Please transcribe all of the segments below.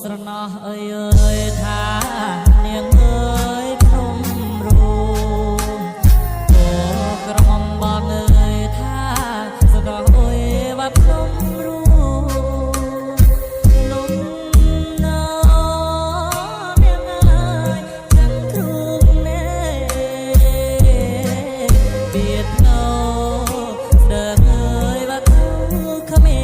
ស្រណោះអើយថានាងអើយភ្នំរូងអូក្រមុំបងអើយថាស្រណោះអើយว่าភ្នំរូងលំណោនាងអើយចាំគ្រូងណែបៀតណោស្ដើងអើយว่าគ្រូក្មេ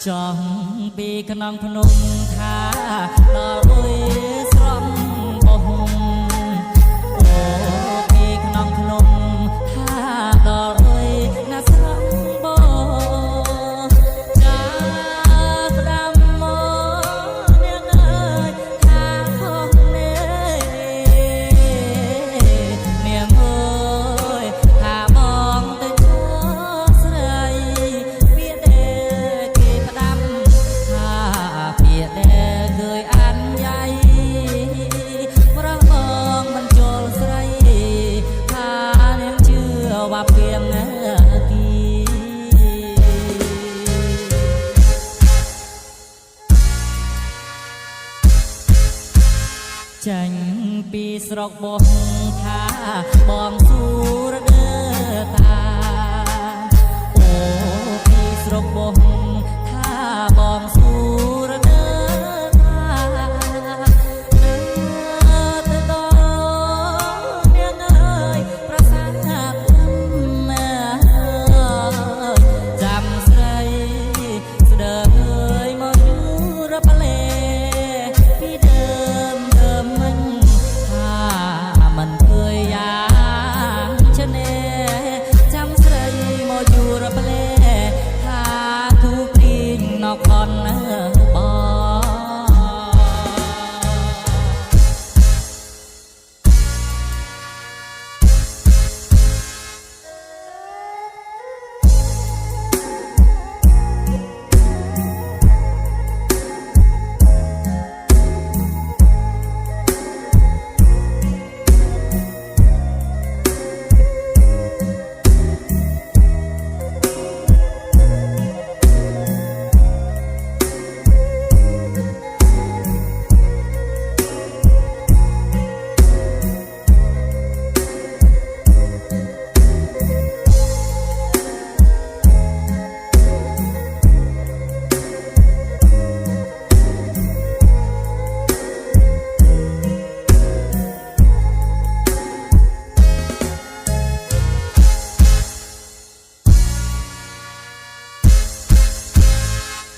ចង់ពីក្នុងភ្នំថាដល់អុយស្រំបោះអូពីក្នុងភ្នំថាដល់អុយណាស្រំបោះចាផ្ដាំមកនាងអើយថាខុសនាងអើយថាបងទៅចូលស្រីវាចាញ់ពីស្រុកបោះថាបងស៊ូរដើតាអូពីស្រុកបោះថាបងស៊ូរដើតាទៅដល់នាងអើយប្រសាទចាំស្រីស្ដើងអើយមកយូរប្លែពីដើមមិនឃើញយ៉ាងឆ្នេចាំស្រីមកយូរប្លែថាគូព្រីងណកខនបង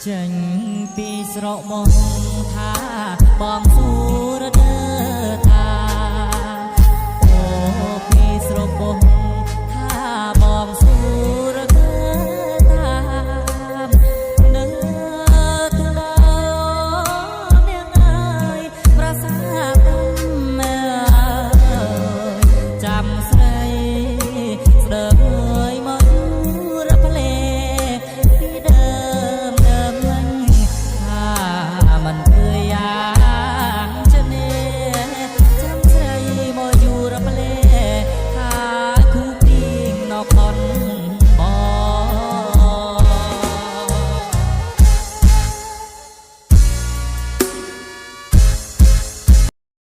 ចេញពីស្រកមកថាបងស៊ូ